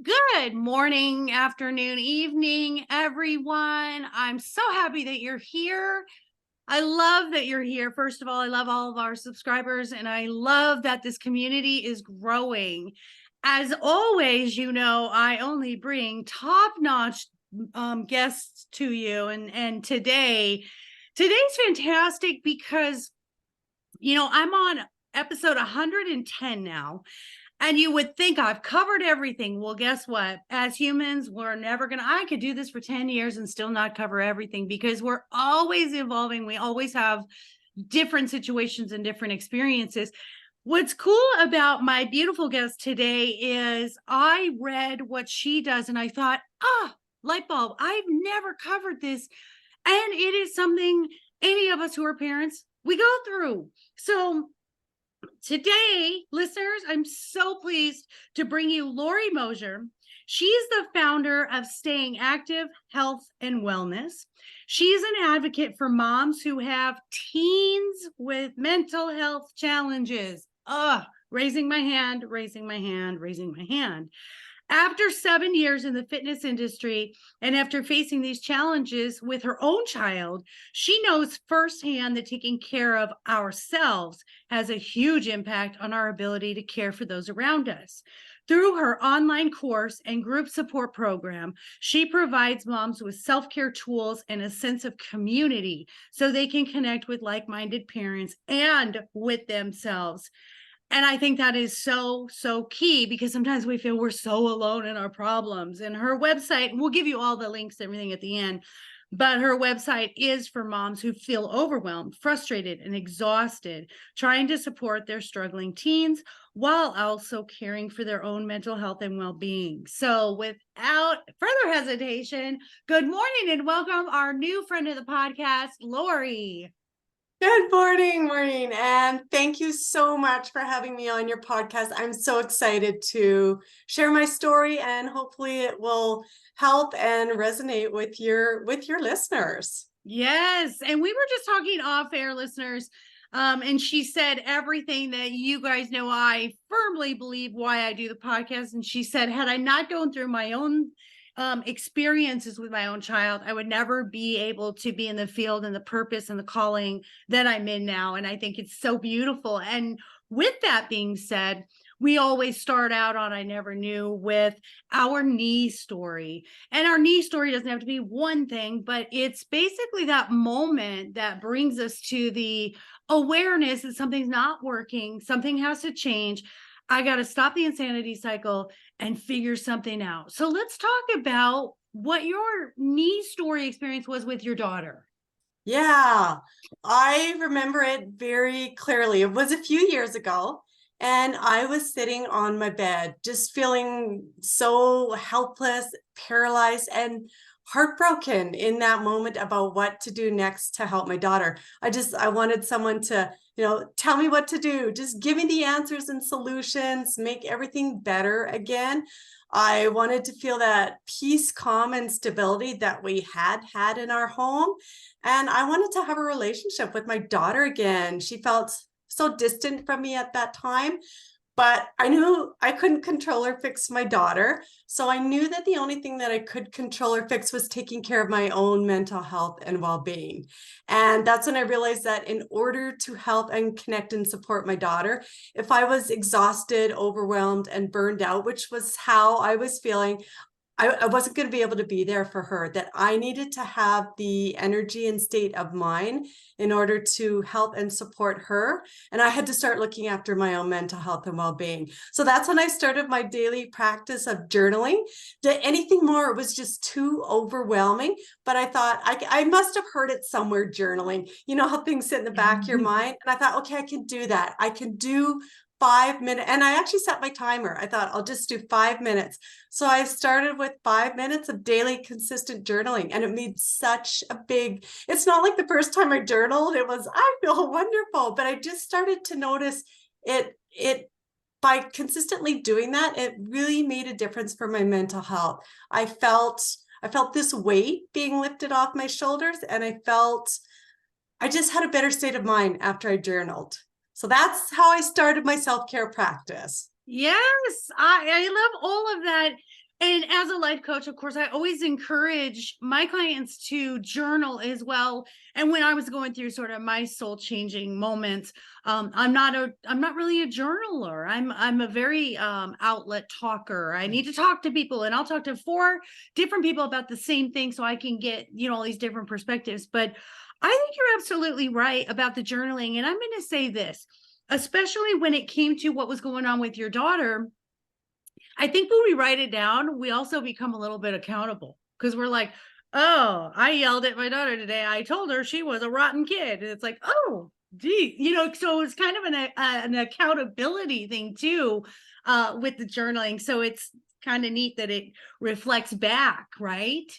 Good morning, afternoon, evening, everyone. I'm so happy that you're here. I love that you're here. First of all, I love all of our subscribers, and I love that this community is growing. As always, I only bring top-notch guests to you, and today's fantastic because I'm on episode 110 now. And you would think I've covered everything. Well, guess what? As humans, I could do this for 10 years and still not cover everything because we're always evolving. We always have different situations and different experiences. What's cool about my beautiful guest today is I read what she does and I thought, light bulb, I've never covered this. And it is something any of us who are parents, we go through. So today, listeners, I'm so pleased to bring you Laurie Moser. She's the founder of Staying Active, Health, and Wellness. She's an advocate for moms who have teens with mental health challenges. Raising my hand, raising my hand, raising my hand. After 7 years in the fitness industry and after facing these challenges with her own child, she knows firsthand that taking care of ourselves has a huge impact on our ability to care for those around us. Through her online course and group support program, she provides moms with self-care tools and a sense of community so they can connect with like-minded parents and with themselves. And I think that is so, so key because sometimes we feel we're so alone in our problems. And her website, we'll give you all the links, everything at the end, but her website is for moms who feel overwhelmed, frustrated, and exhausted, trying to support their struggling teens while also caring for their own mental health and well-being. So without further hesitation, good morning and welcome our new friend of the podcast, Laurie. Good morning, Maureen, and thank you so much for having me on your podcast. I'm so excited to share my story, and hopefully it will help and resonate with your listeners. Yes. And we were just talking off air, listeners. And she said everything that you guys know, I firmly believe why I do the podcast. And she said, had I not gone through my own experiences with my own child, I would never be able to be in the field and the purpose and the calling that I'm in now. And I think it's so beautiful. And with that being said, we always start out on I Never Knew with our knee story. And our knee story doesn't have to be one thing, but it's basically that moment that brings us to the awareness that something's not working, something has to change. I got to stop the insanity cycle and figure something out. So let's talk about what your knee story experience was with your daughter. Yeah, I remember it very clearly. It was a few years ago, and I was sitting on my bed, just feeling so helpless, paralyzed, and heartbroken in that moment about what to do next to help my daughter. I wanted someone to, tell me what to do, just give me the answers and solutions, make everything better again. I wanted to feel that peace, calm, and stability that we had in our home. And I wanted to have a relationship with my daughter again. She felt so distant from me at that time, but I knew I couldn't control or fix my daughter. So I knew that the only thing that I could control or fix was taking care of my own mental health and well-being. And that's when I realized that in order to help and connect and support my daughter, if I was exhausted, overwhelmed, and burned out, which was how I was feeling, I wasn't going to be able to be there for her, that I needed to have the energy and state of mind in order to help and support her. And I had to start looking after my own mental health and well-being. So that's when I started my daily practice of journaling. Anything more, it was just too overwhelming. But I thought I must have heard it somewhere, journaling. You know how things sit in the back of your mind? And I thought, okay, I can do that. I can do 5 minutes. And I actually set my timer. I thought I'll just do 5 minutes. So I started with 5 minutes of daily consistent journaling, and it made such a big, it's not like the first time I journaled, it was, I feel wonderful, but I just started to notice it by consistently doing that, it really made a difference for my mental health. I felt this weight being lifted off my shoulders, and I just had a better state of mind after I journaled. So that's how I started my self-care practice. Yes, I love all of that. And as a life coach, of course, I always encourage my clients to journal as well. And when I was going through sort of my soul changing moments, I'm not really a journaler. I'm a very outlet talker. I need to talk to people, and I'll talk to 4 different people about the same thing so I can get, all these different perspectives. But I think you're absolutely right about the journaling. And I'm going to say this, especially when it came to what was going on with your daughter. I think when we write it down, we also become a little bit accountable, because we're like, oh, I yelled at my daughter today. I told her she was a rotten kid. And it's like, oh, gee, so it's kind of an accountability thing too, with the journaling. So it's kind of neat that it reflects back, right?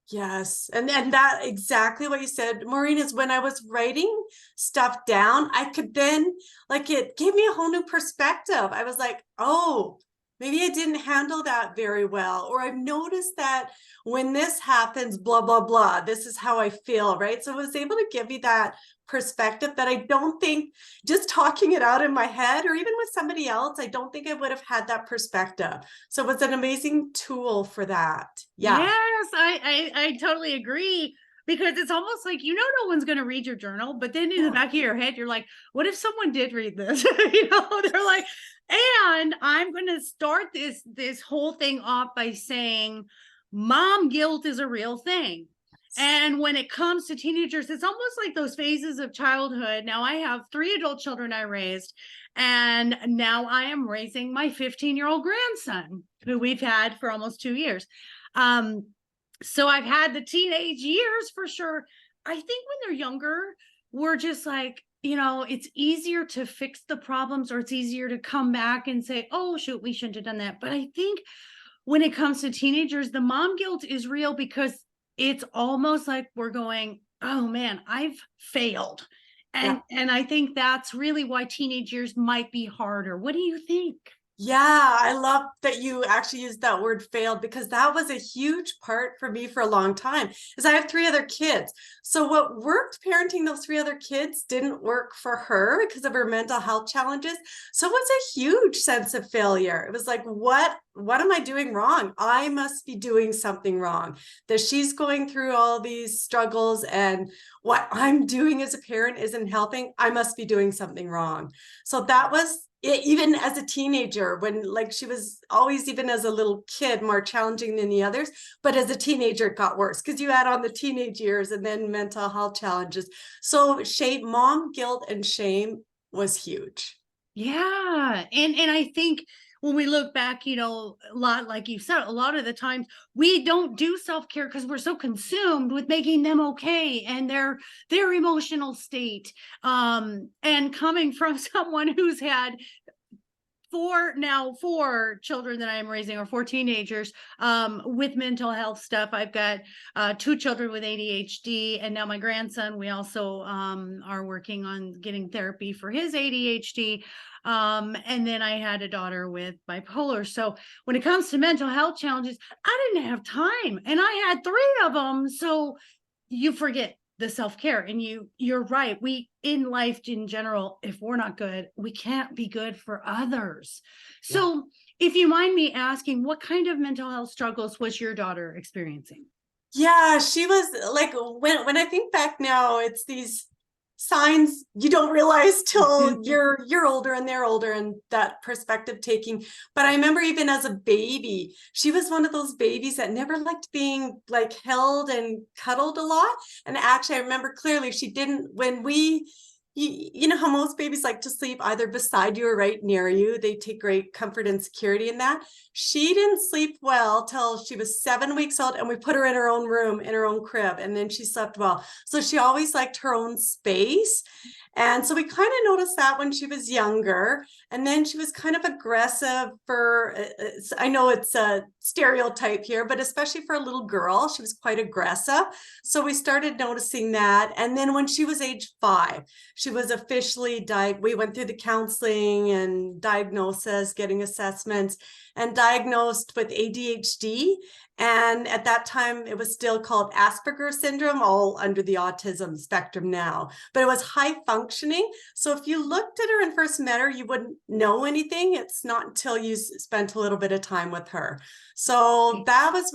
Yes. And that exactly what you said, Maureen, is when I was writing stuff down, I could then, like, it gave me a whole new perspective. I was like, oh, maybe I didn't handle that very well. Or I've noticed that when this happens, blah, blah, blah, this is how I feel, right? So I was able to give you that perspective that I don't think, just talking it out in my head or even with somebody else, I don't think I would have had that perspective. So it was an amazing tool for that. Yeah. Yes, I totally agree, because it's almost like, no one's going to read your journal, but then in the back of your head, you're like, what if someone did read this? They're like, and I'm going to start this whole thing off by saying, mom guilt is a real thing. And when it comes to teenagers, it's almost like those phases of childhood. Now I have 3 adult children I raised, and now I am raising my 15-year-old grandson, who we've had for almost 2 years. So I've had the teenage years for sure. I think when they're younger, we're just like, it's easier to fix the problems, or it's easier to come back and say, oh, shoot, we shouldn't have done that. But I think when it comes to teenagers, the mom guilt is real, because it's almost like we're going, oh man, I've failed. And Yeah. and I think that's really why teenage years might be harder. What do you think? Yeah, I love that you actually used that word failed, because that was a huge part for me for a long time, is I have 3 other kids. So what worked parenting those 3 other kids didn't work for her because of her mental health challenges. So it was a huge sense of failure. It was like, what am I doing wrong? I must be doing something wrong. That she's going through all these struggles, and what I'm doing as a parent isn't helping. I must be doing something wrong. So that was it, even as a teenager, when, like, she was always, even as a little kid, more challenging than the others. But as a teenager, it got worse, because you add on the teenage years and then mental health challenges. So mom guilt and shame was huge. Yeah. And I think when we look back, a lot, like you said, a lot of the times we don't do self-care because we're so consumed with making them okay and their emotional state. And coming from someone who's had 4 children that I'm raising, or 4 teenagers, with mental health stuff. I've got 2 children with ADHD, and now my grandson, we also are working on getting therapy for his ADHD. And then I had a daughter with bipolar. So when it comes to mental health challenges, I didn't have time, and I had 3 of them. So you forget the self-care, and you're right. We, in life in general, if we're not good, we can't be good for others. Yeah. So if you mind me asking, what kind of mental health struggles was your daughter experiencing? Yeah, she was like, when I think back now, it's these signs you don't realize till you're older and they're older, and that perspective taking. But I remember even as a baby, she was one of those babies that never liked being, like, held and cuddled a lot. And actually, I remember clearly, she didn't, when you know how most babies like to sleep either beside you or right near you. They take great comfort and security in that. She didn't sleep well till she was 7 weeks old, and we put her in her own room, in her own crib, and then she slept well. So she always liked her own space. And so we kind of noticed that when she was younger. And then she was kind of aggressive for, I know it's a stereotype here, but especially for a little girl, she was quite aggressive. So we started noticing that. And then when she was age 5, she was officially we went through the counseling and diagnosis, getting assessments, and diagnosed with ADHD. And at that time, it was still called Asperger's syndrome, all under the autism spectrum now. But it was high functioning. So if you looked at her and first met her, you wouldn't know anything. It's not until you spent a little bit of time with her. So that was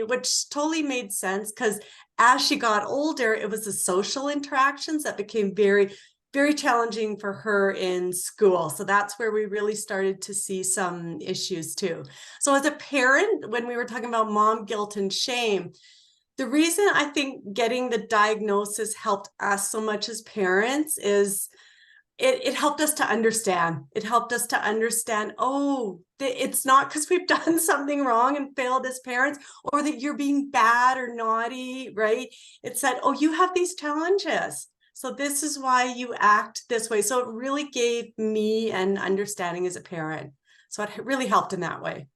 which totally made sense, because as she got older, it was the social interactions that became very, very challenging for her in school. So that's where we really started to see some issues too. So as a parent, when we were talking about mom guilt and shame, the reason I think getting the diagnosis helped us so much as parents is it helped us to understand. It helped us to understand, oh, it's not because we've done something wrong and failed as parents, or that you're being bad or naughty, right? It said, oh, you have these challenges. So this is why you act this way. So it really gave me an understanding as a parent. So it really helped in that way.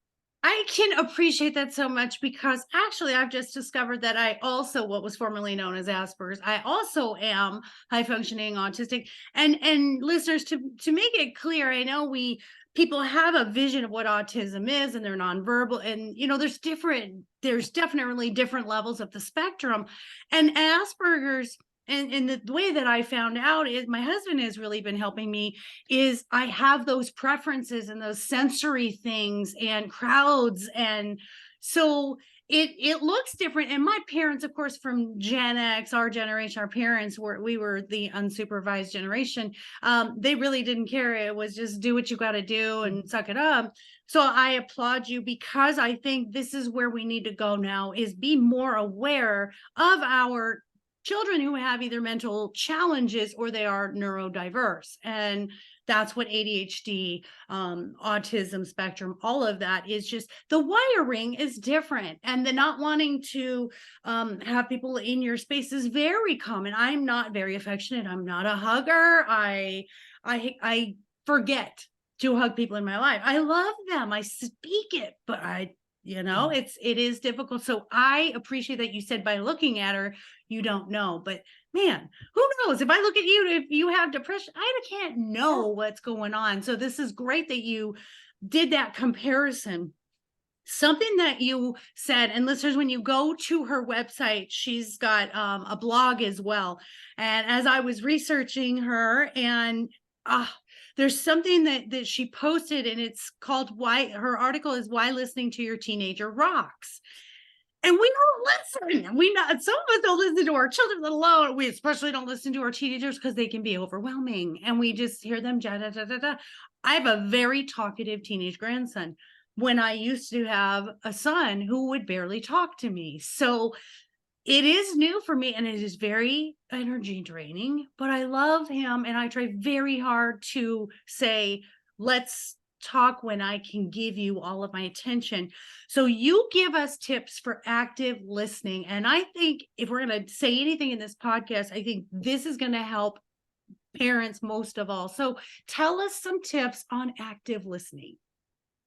I can appreciate that so much, because actually I've just discovered that I also, what was formerly known as Asperger's, I also am high functioning autistic. And listeners, to make it clear, I know people have a vision of what autism is, and they're nonverbal, and there's definitely different levels of the spectrum. And Asperger's, and the way that I found out is, my husband has really been helping me, is I have those preferences and those sensory things and crowds. And so it looks different. And my parents, of course, from Gen X, our generation, our parents we were the unsupervised generation. They really didn't care. It was just do what you got to do and suck it up. So I applaud you, because I think this is where we need to go now, is be more aware of our children who have either mental challenges or they are neurodiverse. And that's what ADHD, autism spectrum, all of that is. Just the wiring is different, and the not wanting to have people in your space is very common. I'm not very affectionate. I'm not a hugger. I forget to hug people in my life. I love them. I speak it, but it is difficult. So I appreciate that you said by looking at her, you don't know. But man, who knows? If I look at you, if you have depression, I can't know what's going on. So this is great that you did that comparison. Something that you said, and listeners, when you go to her website, she's got a blog as well. And as I was researching her, and there's something that she posted, and it's called her article is Why Listening to Your Teenager Rocks. And we don't listen. Some of us don't listen to our children, let alone, we especially don't listen to our teenagers, because they can be overwhelming and we just hear them. Da, da, da, da, da. I have a very talkative teenage grandson, when I used to have a son who would barely talk to me. So it is new for me, and it is very energy draining, but I love him. And I try very hard to say, let's talk when I can give you all of my attention. So you give us tips for active listening. And I think if we're going to say anything in this podcast, I think this is going to help parents most of all. So tell us some tips on active listening.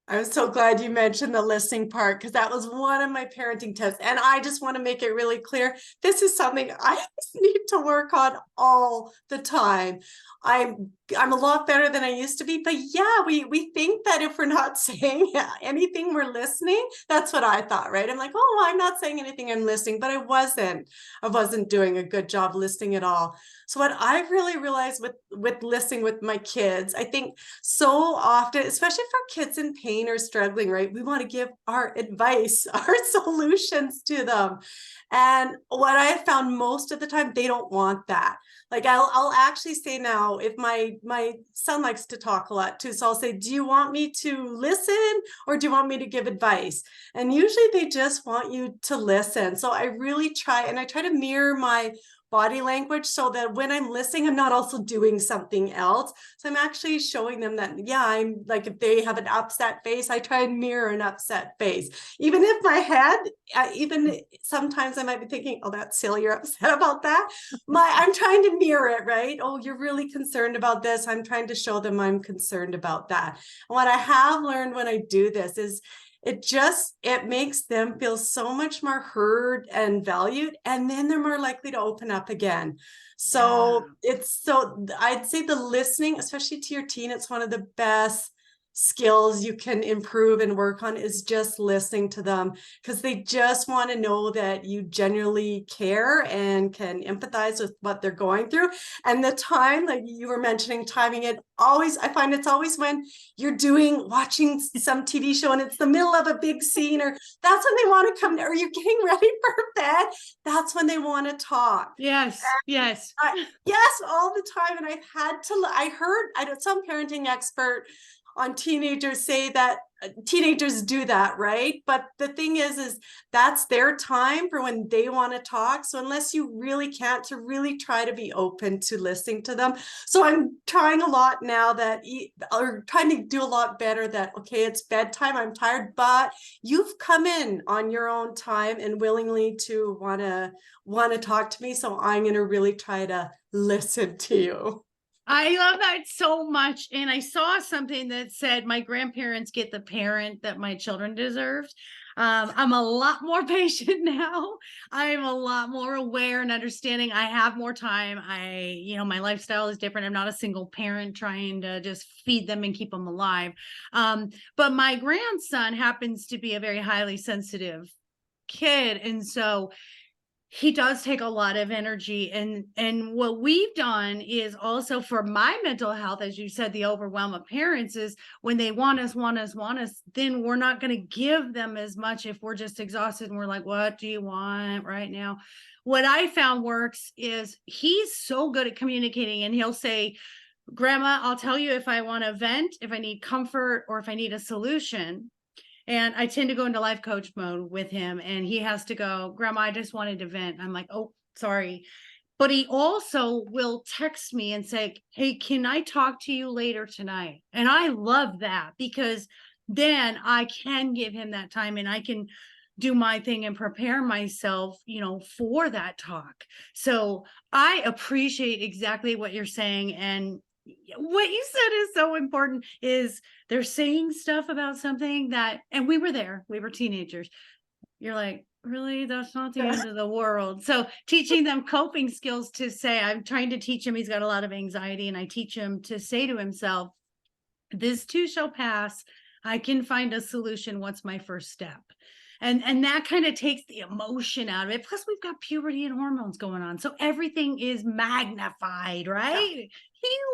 I'm so glad you mentioned the listening part, because that was one of my parenting tips. And I just want to make it really clear. This is something I just need to work on all the time. I'm a lot better than I used to be, but yeah, we think that if we're not saying anything, we're listening. That's what I thought, right? I'm like, oh, I'm not saying anything, I'm listening, but I wasn't doing a good job listening at all. So what I've really realized with listening with my kids, I think so often, especially for kids in pain or struggling, right? We want to give our advice, our solutions to them. And what I found most of the time, they don't want that. Like I'll actually say now, if my son likes to talk a lot too, so I'll say, do you want me to listen, or do you want me to give advice? And usually they just want you to listen. So I really try to mirror my body language, so that when I'm listening, I'm not also doing something else. So I'm actually showing them that, yeah, I'm like, if they have an upset face, I try and mirror an upset face. Even if my head, even sometimes I might be thinking, oh, that's silly, you're upset about that. I'm trying to mirror it, right? Oh, you're really concerned about this. I'm trying to show them I'm concerned about that. And what I have learned when I do this is it makes them feel so much more heard and valued, and then they're more likely to open up again. So I'd say the listening, especially to your teen, it's one of the best skills you can improve and work on is just listening to them, because they just want to know that you genuinely care and can empathize with what they're going through. And the time, like you were mentioning, timing it always, I find it's always when you're watching some TV show and it's the middle of a big scene, or that's when they want to come, or you're getting ready for bed. That's when they want to talk. Yes, yes. Yes, all the time. And I heard some parenting expert on teenagers say that teenagers do that, right? But the thing is that's their time for when they want to talk. So unless you really can't, to really try to be open to listening to them. So I'm trying a lot now or trying to do a lot better that, okay, it's bedtime, I'm tired, but you've come in on your own time and willingly to want to talk to me. So I'm going to really try to listen to you. I love that so much. And I saw something that said my grandparents get the parent that my children deserved. I'm a lot more patient now. I'm a lot more aware and understanding. I have more time. My lifestyle is different. I'm not a single parent trying to just feed them and keep them alive. But my grandson happens to be a very highly sensitive kid. And so he does take a lot of energy, and what we've done is also for my mental health, as you said, the overwhelm of parents is when they want us, then we're not going to give them as much if we're just exhausted and we're like, what do you want right now? What I found works is he's so good at communicating, and he'll say, Grandma, I'll tell you if I want to vent, if I need comfort, or if I need a solution. And I tend to go into life coach mode with him, and he has to go, Grandma, I just wanted to vent. I'm like, oh, sorry. But he also will text me and say, hey, can I talk to you later tonight? And I love that, because then I can give him that time and I can do my thing and prepare myself, for that talk. So I appreciate exactly what you're saying. And what you said is so important, is they're saying stuff about something that, and we were teenagers. You're like, really? That's not the end of the world. So teaching them coping skills to say, I'm trying to teach him, he's got a lot of anxiety, and I teach him to say to himself, this too shall pass. I can find a solution. What's my first step? And that kind of takes the emotion out of it. Plus, we've got puberty and hormones going on. So everything is magnified, right? Yeah.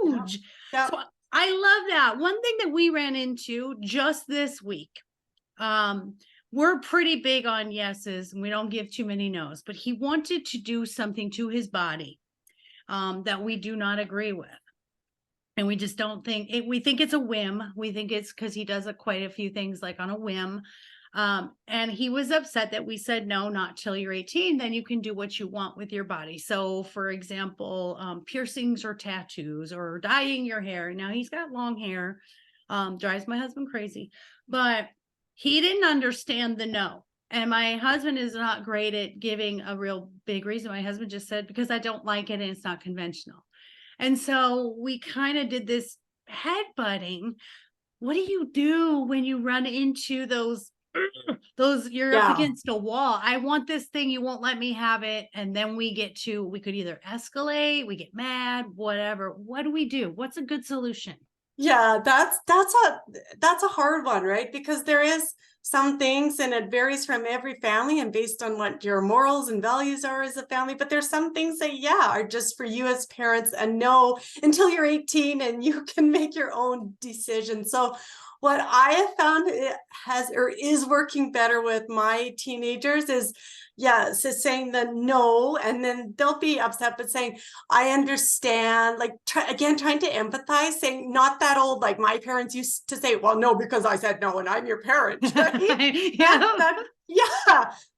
Huge. Yeah. So I love that. One thing that we ran into just this week, we're pretty big on yeses and we don't give too many no's, but he wanted to do something to his body that we do not agree with. And we just don't think it, we think it's a whim. We think it's because he does quite a few things like on a whim. And he was upset that we said, no, not till you're 18, then you can do what you want with your body. So for example, piercings or tattoos or dyeing your hair. Now he's got long hair, drives my husband crazy, but he didn't understand the no. And my husband is not great at giving a real big reason. My husband just said, because I don't like it and it's not conventional. And so we kind of did this headbutting. What do you do when you run into those you're up against a wall? I want this thing, you won't let me have it. And then we could either escalate, we get mad, whatever. What do we do? What's a good solution? Yeah, that's a hard one, right? Because there is some things, and it varies from every family and based on what your morals and values are as a family. But there's some things that, are just for you as parents, and no until you're 18 and you can make your own decisions. So what I have found is working better with my teenagers is, so saying the no, and then they'll be upset, but saying, I understand, like, trying to empathize, saying not that old, like my parents used to say, well, no, because I said no, and I'm your parent. Right?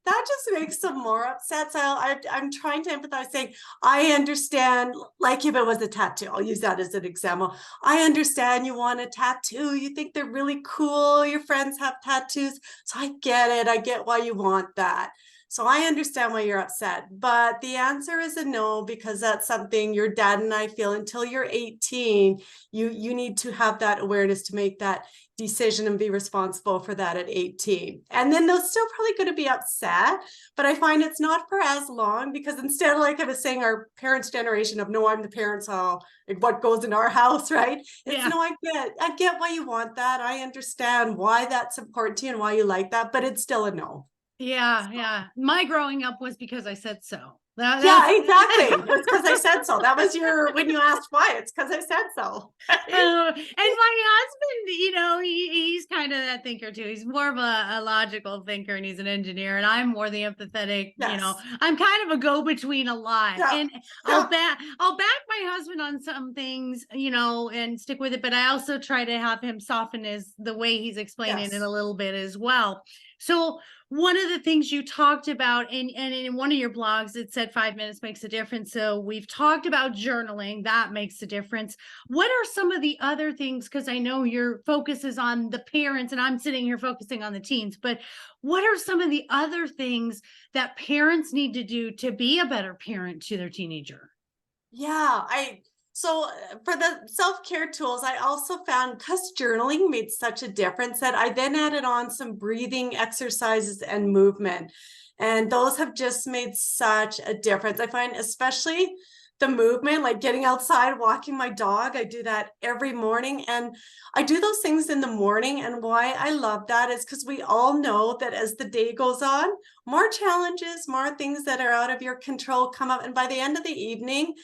That just makes them more upset. So I'm trying to empathize, saying, I understand, like if it was a tattoo, I'll use that as an example. I understand you want a tattoo. You think they're really cool. Your friends have tattoos. So I get it. I get why you want that. So I understand why you're upset, but the answer is a no, because that's something your dad and I feel until you're 18, you need to have that awareness to make that decision and be responsible for that at 18. And then they're still probably going to be upset, but I find it's not for as long, because instead, like I was saying, our parents' generation of, no, I'm the parent, so like what goes in our house, right? It's Yeah. no, I get why you want that. I understand why that's important to you and why you like that, but it's still a no. Yeah, yeah. My growing up was because I said so. Yeah, exactly. It's because I said so. That was your, when you asked why, it's because I said so. And my husband, he's kind of that thinker too. He's more of a logical thinker, and he's an engineer, and I'm more the empathetic. Yes. I'm kind of a go-between a lot. Yeah. And Yeah. I'll back my husband on some things, and stick with it, but I also try to have him soften the way he's explaining it Yes. a little bit as well. So one of the things you talked about, and in one of your blogs, it said 5 minutes makes a difference. So we've talked about journaling, that makes a difference. What are some of the other things? Because I know your focus is on the parents, and I'm sitting here focusing on the teens, but what are some of the other things that parents need to do to be a better parent to their teenager? Yeah, so for the self-care tools, I also found, because journaling made such a difference, that I then added on some breathing exercises and movement. And those have just made such a difference. I find especially the movement, like getting outside, walking my dog. I do that every morning. And I do those things in the morning. And why I love that is because we all know that as the day goes on, more challenges, more things that are out of your control come up. And by the end of the evening,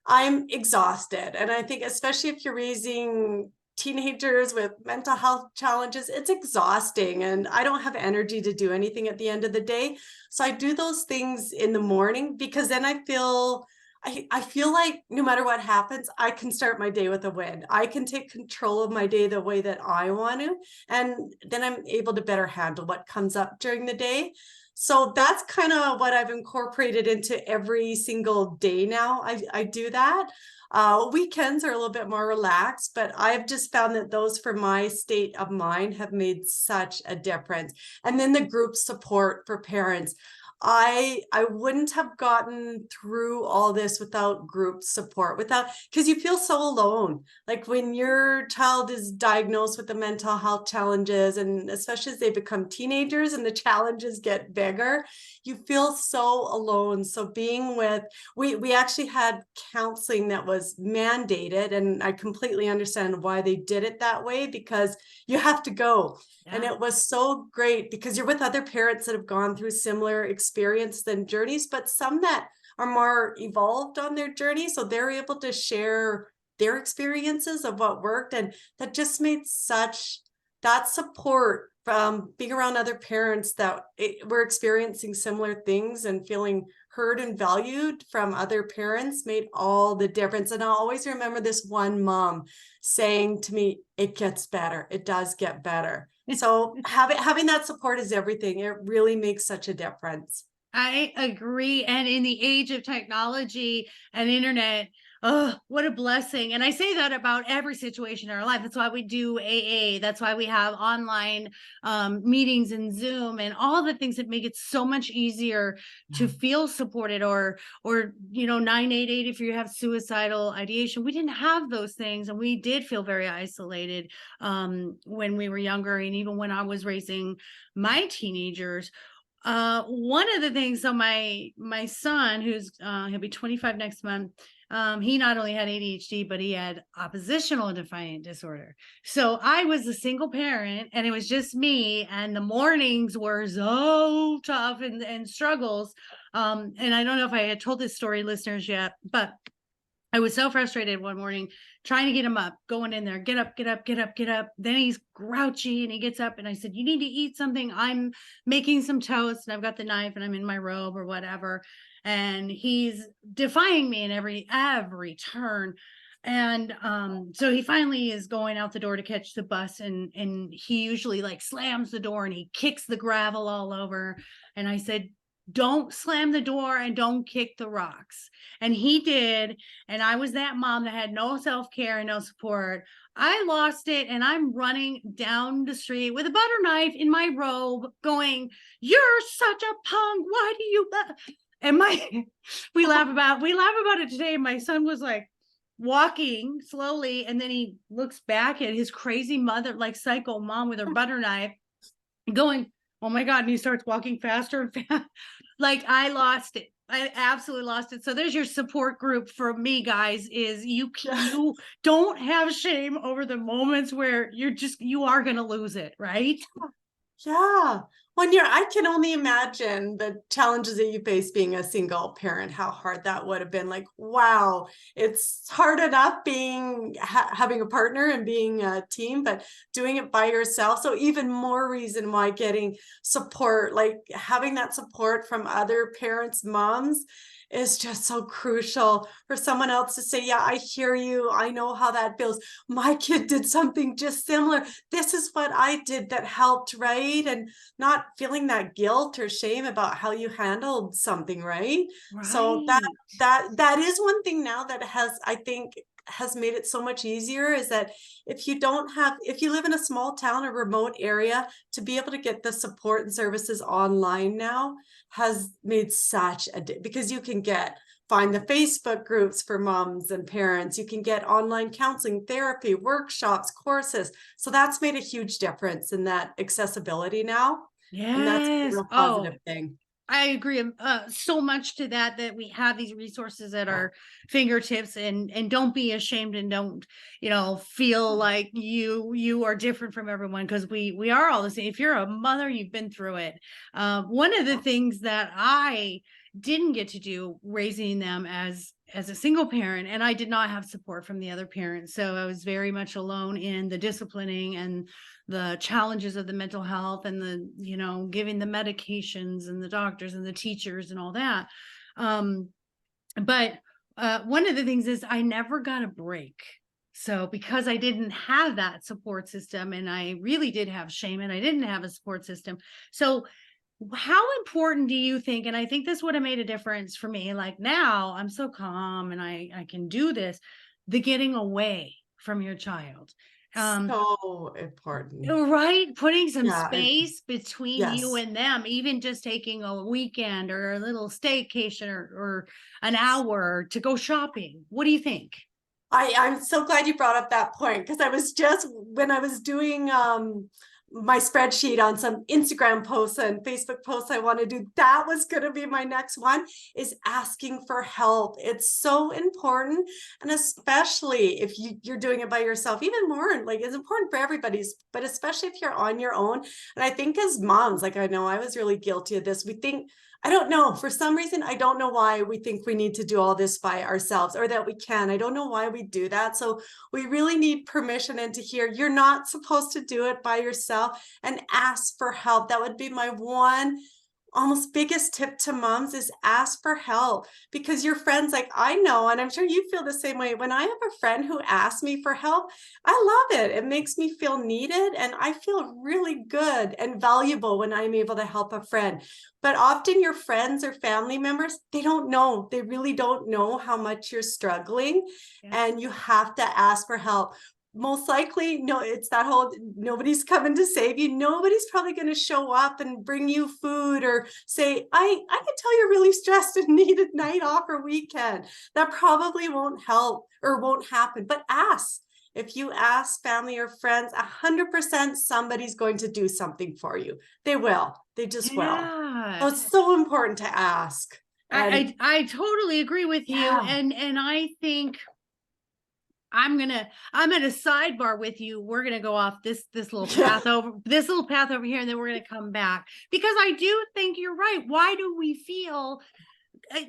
I'm exhausted. And I think, especially if you're raising teenagers with mental health challenges, it's exhausting. And I don't have energy to do anything at the end of the day. So I do those things in the morning, because then I feel like no matter what happens, I can start my day with a win. I can take control of my day the way that I want to. And then I'm able to better handle what comes up during the day. So that's kind of what I've incorporated into every single day now. I do that. Weekends are a little bit more relaxed, but I've just found that those, for my state of mind, have made such a difference. And then the group support for parents. I wouldn't have gotten through all this without group support, because you feel so alone. Like when your child is diagnosed with the mental health challenges, and especially as they become teenagers and the challenges get bigger, you feel so alone. So being with, we actually had counseling that was mandated, and I completely understand why they did it that way, because you have to go. And it was so great because you're with other parents that have gone through similar experience and journeys, but some that are more evolved on their journey. So they're able to share their experiences of what worked. And that just made such that support from being around other parents that were experiencing similar things, and feeling heard and valued from other parents, made all the difference. And I'll always remember this one mom saying to me, it gets better. It does get better. So having that support is everything. It really makes such a difference. I agree. And in the age of technology and internet, oh, what a blessing. And I say that about every situation in our life. That's why we do AA. That's why we have online meetings and Zoom and all the things that make it so much easier to feel supported, or 988 if you have suicidal ideation. We didn't have those things, and we did feel very isolated when we were younger, and even when I was raising my teenagers. One of the things, so my son, who's he'll be 25 next month, he not only had ADHD, but he had oppositional defiant disorder. So I was a single parent, and it was just me, and the mornings were so tough and struggles. And I don't know if I had told this story, listeners, yet, but I was so frustrated one morning trying to get him up, going in there, get up, get up, get up, get up. Then he's grouchy and he gets up, and I said, you need to eat something. I'm making some toast, and I've got the knife, and I'm in my robe or whatever. And he's defying me in every turn. And so he finally is going out the door to catch the bus, and he usually like slams the door and he kicks the gravel all over. And I said, don't slam the door and don't kick the rocks. And he did. And I was that mom that had no self-care and no support. I lost it, and I'm running down the street with a butter knife in my robe going, you're such a punk. Why do you? And we laugh about it today. My son was like, walking slowly, and then he looks back at his crazy mother, like psycho mom with her butter knife, going, oh my God. And he starts walking faster and faster. Like, I lost it. I absolutely lost it. So there's your support group for me, guys, is you don't have shame over the moments where you are going to lose it. Right. Yeah. When you're, I can only imagine the challenges that you face being a single parent, how hard that would have been. Like, wow, it's hard enough being having a partner and being a team, but doing it by yourself. So even more reason why getting support, like having that support from other parents, moms, is just so crucial for someone else to say, yeah, I hear you. I know how that feels. My kid did something just similar. This is what I did that helped, right? And not feeling that guilt or shame about how you handled something, right? So that Right. that is one thing now that has, I think, has made it so much easier, is that if you live in a small town or remote area, to be able to get the support and services online now has made such a because you can find the Facebook groups for moms and parents. You can get online counseling, therapy, workshops, courses. So that's made a huge difference in that accessibility now. And that's a Yes. real Oh, positive thing. I agree so much to that we have these resources at our fingertips, and don't be ashamed, and don't, feel like you are different from everyone, because we are all the same. If you're a mother, you've been through it. One of the things that I didn't get to do raising them as a single parent, and I did not have support from the other parents, so I was very much alone in the disciplining and the challenges of the mental health, and the giving the medications, and the doctors and the teachers and all that. But one of the things is I never got a break. So because I didn't have that support system, and I really did have shame, and I didn't have a support system. So how important do you think, and I think this would have made a difference for me, like now I'm so calm and I can do this, the getting away from your child. So important. Right, putting some Yeah. space between you Yes. and them, even just taking a weekend or a little staycation, or an hour to go shopping. What do you think? I'm so glad you brought up that point, because I was just, when I was doing my spreadsheet on some Instagram posts and Facebook posts I want to do, that was going to be my next one, is asking for help. It's so important. And especially if you're doing it by yourself, even more, like it's important for everybody's, but especially if you're on your own. And I think as moms, like I know I was really guilty of this. We think, I don't know, for some reason, I don't know why we think we need to do all this by ourselves, or that we can. I don't know why we do that. So we really need permission, and to hear you're not supposed to do it by yourself, and ask for help. That would be my one almost biggest tip to moms, is ask for help, because your friends, like I know, and I'm sure you feel the same way. When I have a friend who asks me for help, I love it. It makes me feel needed, and I feel really good and valuable when I'm able to help a friend. But often your friends or family members, they don't know. They really don't know how much you're struggling, Yeah. and you have to ask for help. Most likely, no, it's that whole nobody's coming to save you. Nobody's probably going to show up and bring you food, or say, I can tell you're really stressed and need a night off or weekend. That probably won't help or won't happen. But ask. If you ask family or friends, 100% somebody's going to do something for you. They will. They just will. So Yeah. it's so important to ask. And I totally agree with you. yeah, And I think I'm gonna sidebar with you. We're gonna go off this little yeah, path over here, and then we're gonna come back, because I do think you're right. Why do we feel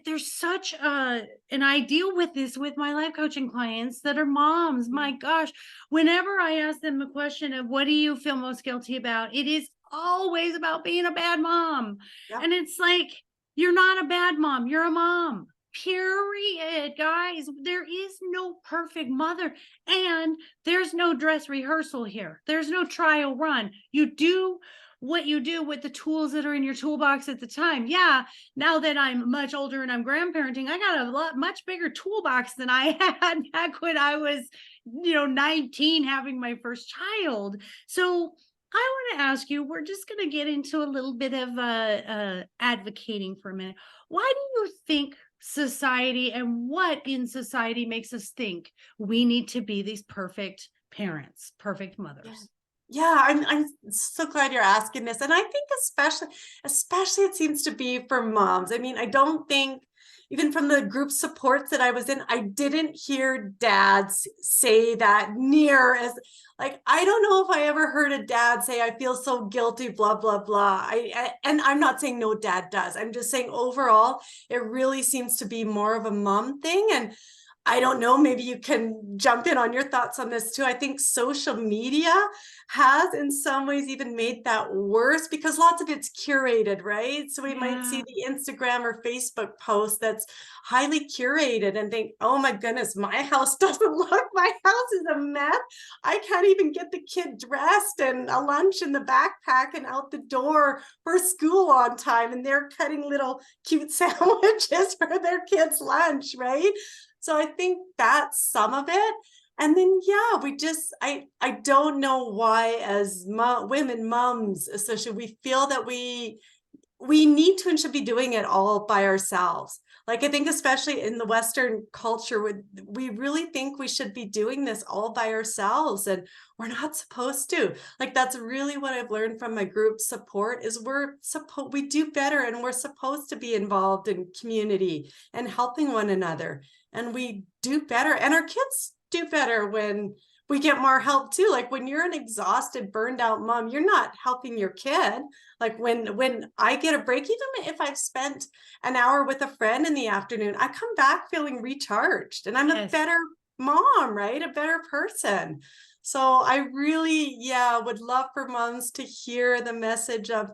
there's such and I deal with this with my life coaching clients that are moms. My gosh, whenever I ask them a question of what do you feel most guilty about, it is always about being a bad mom. yep. And it's like, you're not a bad mom, you're a mom. Period, guys. There is no perfect mother, and there's no dress rehearsal here. There's no trial run. You do what you do with the tools that are in your toolbox at the time. Yeah, now that I'm much older and I'm grandparenting, I got a much bigger toolbox than I had back when I was, 19, having my first child. So I want to ask you, we're just going to get into a little bit of advocating for a minute. Why do you think society and what in society makes us think we need to be these perfect parents, perfect Yeah. mothers. Yeah, I'm so glad you're asking this. And I think especially it seems to be for moms. I mean, I don't think even from the group supports that I was in, I didn't hear dads say that near as like I don't know if I ever heard a dad say I feel so guilty, blah blah blah. And I'm not saying no dad does. I'm just saying overall, it really seems to be more of a mom thing. And I don't know, maybe you can jump in on your thoughts on this too. I think social media has in some ways even made that worse because lots of it's curated, right? So we might see Yeah. the Instagram or Facebook post that's highly curated and think, oh my goodness, my house doesn't look, my house is a mess. I can't even get the kid dressed and a lunch in the backpack and out the door for school on time. And they're cutting little cute sandwiches for their kids' lunch, right? So I think that's some of it. And then yeah, we just I don't know why as women moms especially we feel that we need to and should be doing it all by ourselves. Like I think especially in the Western culture, we really think we should be doing this all by ourselves, and we're not supposed to. Like that's really what I've learned from my group support is we do better and we're supposed to be involved in community and helping one another. And we do better and our kids do better when we get more help too. Like when you're an exhausted, burned out mom, you're not helping your kid. Like when I get a break, even if I've spent an hour with a friend in the afternoon, I come back feeling recharged and I'm a Yes. better mom, right? A better person. So I really, yeah, would love for moms to hear the message of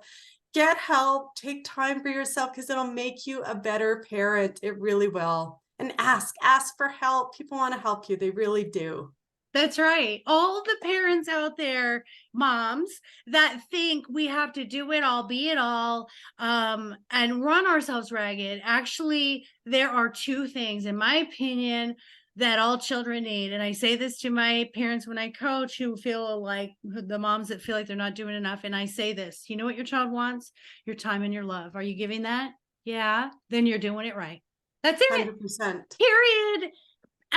get help, take time for yourself because it'll make you a better parent. It really will. And ask for help. People want to help you. They really do. That's right. All the parents out there, moms that think we have to do it all, be it all, and run ourselves ragged. Actually, there are two things, in my opinion, that all children need. And I say this to my parents when I coach who feel like the moms that feel like they're not doing enough. And I say this, you know what your child wants? Your time and your love. Are you giving that? Yeah. Then you're doing it right. That's it. 100%. Period,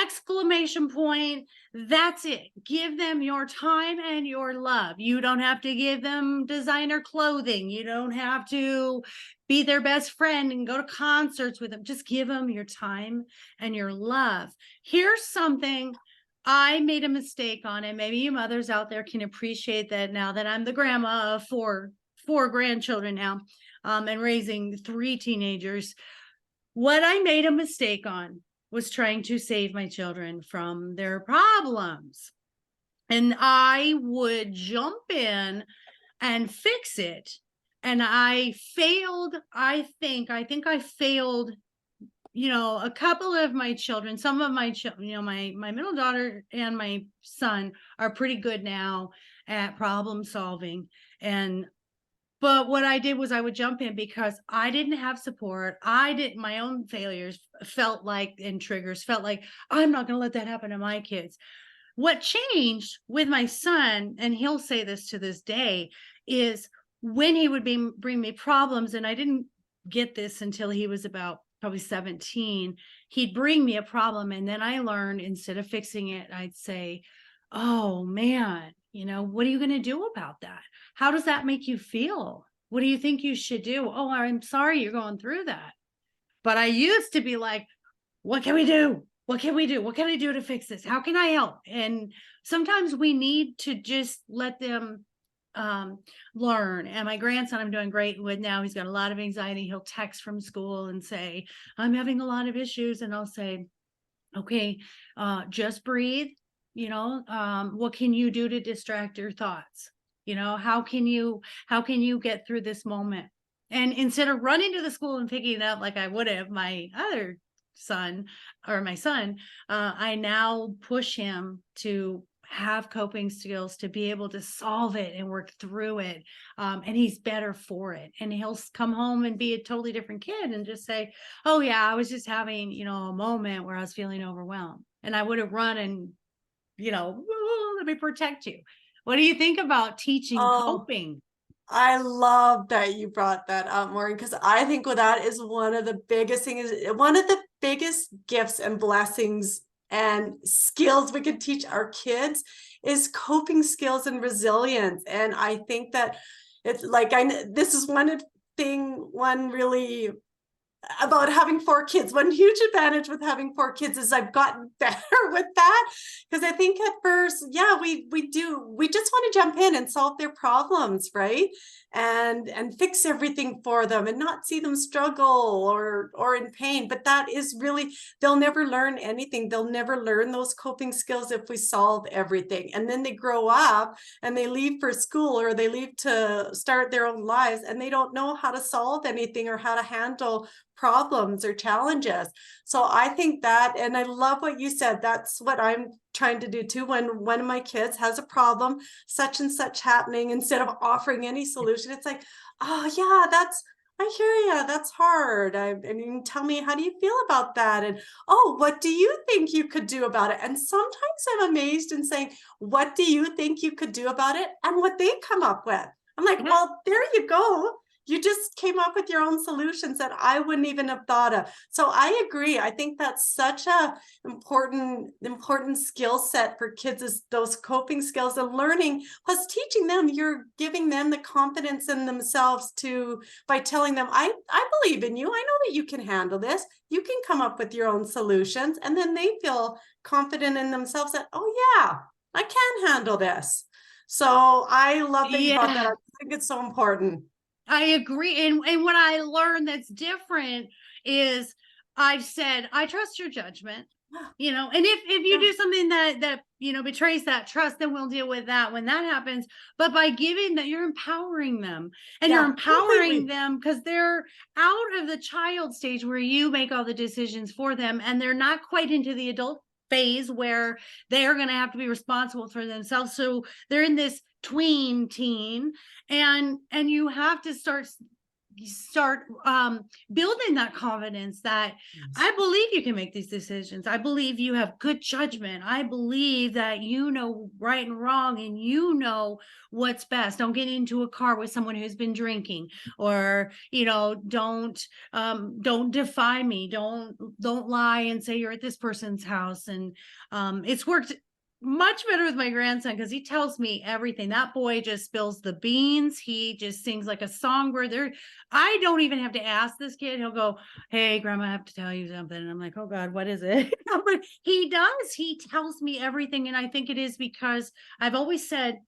exclamation point. That's it. Give them your time and your love. You don't have to give them designer clothing. You don't have to be their best friend and go to concerts with them. Just give them your time and your love. Here's something I made a mistake on, and maybe you mothers out there can appreciate that now that I'm the grandma of four grandchildren now, and raising three teenagers. What I made a mistake on was trying to save my children from their problems. And I would jump in and fix it. And I failed. I think I failed, a couple of my children, some of my children, my middle daughter and my son are pretty good now at problem solving. And but what I did was I would jump in because I didn't have support. My own failures felt like, and triggers felt like, I'm not going to let that happen to my kids. What changed with my son, and he'll say this to this day, is when he would bring me problems, and I didn't get this until he was about probably 17, he'd bring me a problem. And then I learned instead of fixing it, I'd say, oh man, what are you going to do about that? How does that make you feel? What do you think you should do? Oh, I'm sorry you're going through that. But I used to be like, what can we do? What can we do? What can I do to fix this? How can I help? And sometimes we need to just let them learn. And my grandson, I'm doing great with now. He's got a lot of anxiety. He'll text from school and say, I'm having a lot of issues. And I'll say, okay, just breathe. What can you do to distract your thoughts? How can you get through this moment? And instead of running to the school and picking it up like I would have my other son or my son, I now push him to have coping skills to be able to solve it and work through it. And he's better for it. And he'll come home and be a totally different kid and just say, oh yeah, I was just having, a moment where I was feeling overwhelmed. And I would have run and, let me protect you. What do you think about teaching Oh, coping? I love that you brought that up, Maureen, because I think that is one of the biggest things, one of the biggest gifts and blessings and skills we can teach our kids is coping skills and resilience. And I think that it's like, this is one really about having 4 kids. One huge advantage with having 4 kids is I've gotten better with that, because I think at first, yeah, we just want to jump in and solve their problems, right? And fix everything for them and not see them struggle or in pain. But that is really, they'll never learn anything. They'll never learn those coping skills if we solve everything. And then they grow up and they leave for school or they leave to start their own lives and they don't know how to solve anything or how to handle problems or challenges. So I think that, and I love what you said, that's what I'm trying to do too. When one of my kids has a problem, such and such happening, instead of offering any solution, it's like, oh yeah, I hear you, that's hard. I mean, tell me, how do you feel about that? And oh, what do you think you could do about it? And sometimes I'm amazed in saying, what do you think you could do about it? And what they come up with. I'm like, well, there you go. You just came up with your own solutions that I wouldn't even have thought of. So I agree. I think that's such a important skill set for kids, is those coping skills and learning, plus teaching them. You're giving them the confidence in themselves to, by telling them, I believe in you. I know that you can handle this. You can come up with your own solutions. And then they feel confident in themselves that, oh yeah, I can handle this. So I love that you brought that Yeah. up. I think it's so important. I agree. And what I learned that's different is I've said, I trust your judgment, and if you Yeah. do something that betrays that trust, then we'll deal with that when that happens. But by giving that, you're empowering them, and you're Yeah, empowering completely. them because they're out of the child stage where you make all the decisions for them, and they're not quite into the adult phase where they're going to have to be responsible for themselves. So they're in this tween teen, and you have to start building that confidence that Yes. I believe you can make these decisions. I believe you have good judgment. I believe that you know right and wrong, and you know what's best. Don't get into a car with someone who's been drinking, or don't defy me. Don't lie and say you're at this person's house. And it's worked much better with my grandson because he tells me everything. That boy just spills the beans. He just sings like a songbird. I don't even have to ask this kid. He'll go, "Hey, grandma, I have to tell you something." And I'm like, "Oh God, what is it?" But he does. He tells me everything. And I think it is because I've always said,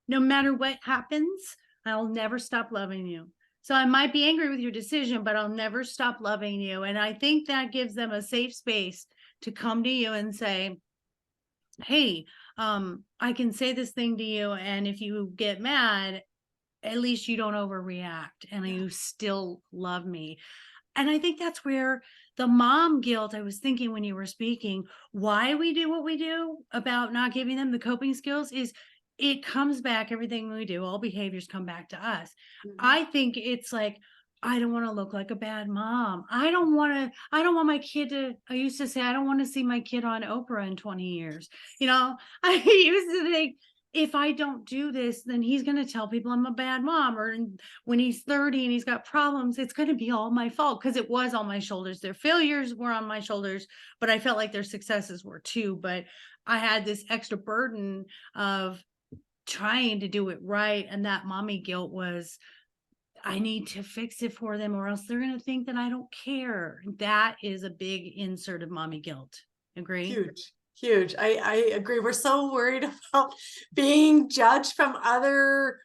no matter what happens, I'll never stop loving you. So I might be angry with your decision, but I'll never stop loving you. And I think that gives them a safe space to come to you and say, "Hey, I can say this thing to you, and if you get mad, at least you don't overreact, and Yeah. you still love me." And I think that's where the mom guilt, I was thinking when you were speaking, why we do what we do about not giving them the coping skills is it comes back, everything we do, all behaviors come back to us. Mhm. I think it's like, I don't want to look like a bad mom. I don't want my kid to, I used to say, I don't want to see my kid on Oprah in 20 years. I used to think, if I don't do this, then he's going to tell people I'm a bad mom. Or when he's 30 and he's got problems, it's going to be all my fault, because it was on my shoulders. Their failures were on my shoulders, but I felt like their successes were too. But I had this extra burden of trying to do it right. And that mommy guilt was, I need to fix it for them, or else they're going to think that I don't care. That is a big insert of mommy guilt. Agree? Huge, huge. I agree. We're so worried about being judged from other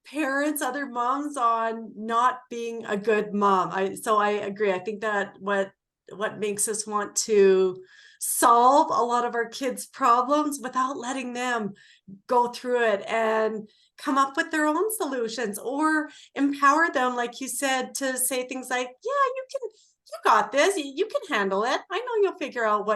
parents, other moms, on not being a good mom. So I agree. I think that what makes us want to solve a lot of our kids' problems without letting them go through it and come up with their own solutions, or empower them, like you said, to say things like, yeah, you got this, you can handle it. I know you'll figure out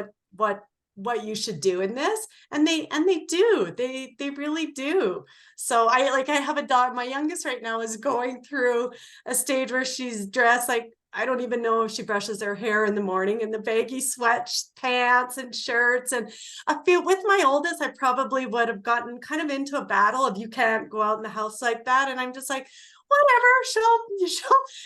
what you should do in this. And they do, they really do. So I have a dog. My youngest right now is going through a stage where she's dressed like I don't even know if she brushes her hair in the morning in the baggy sweatpants and shirts. And I feel with my oldest, I probably would have gotten kind of into a battle of you can't go out in the house like that. And I'm just like, whatever,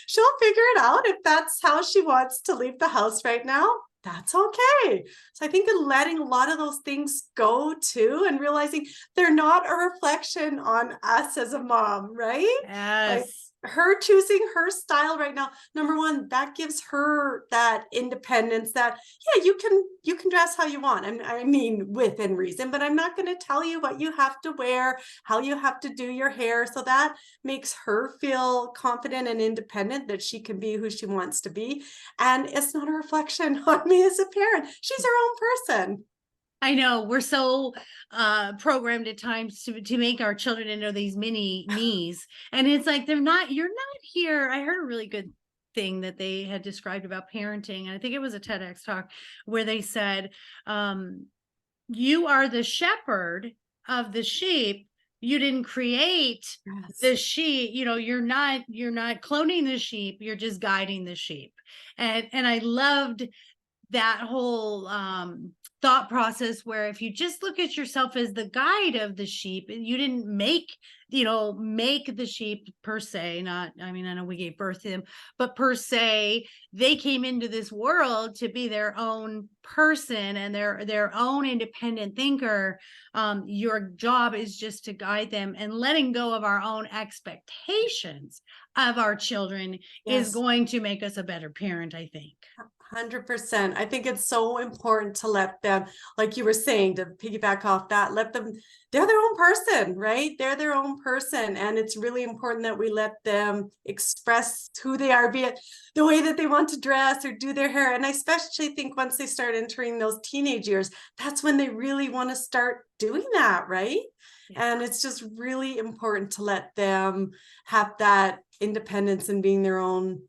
she'll figure it out. If that's how she wants to leave the house right now, that's okay. So I think letting a lot of those things go too, and realizing they're not a reflection on us as a mom, right? Like Yes. her choosing her style right now, number one, that gives her that independence that, yeah, you can dress how you want. I mean, within reason, but I'm not going to tell you what you have to wear, how you have to do your hair. So that makes her feel confident and independent that she can be who she wants to be. And it's not a reflection on me as a parent. She's her own person. I know we're so programmed at times to make our children into these mini me's, and it's like you're not here. I heard a really good thing that they had described about parenting, and I think it was a TEDx talk where they said, you are the shepherd of the sheep. You didn't create Yes. the sheep. You're not cloning the sheep. You're just guiding the sheep. And I loved that whole thought process where if you just look at yourself as the guide of the sheep, you didn't make the sheep per se. Not, I mean, I know we gave birth to them, but per se they came into this world to be their own person and their own independent thinker. Your job is just to guide them, and letting go of our own expectations of our children is Yes. going to make us a better parent, I think. 100%. I think it's so important to let them, like you were saying, to piggyback off that, let them, they're their own person, right? They're their own person. And it's really important that we let them express who they are, be it the way that they want to dress or do their hair. And I especially think once they start entering those teenage years, that's when they really want to start doing that, right? Yeah. And it's just really important to let them have that independence and being their own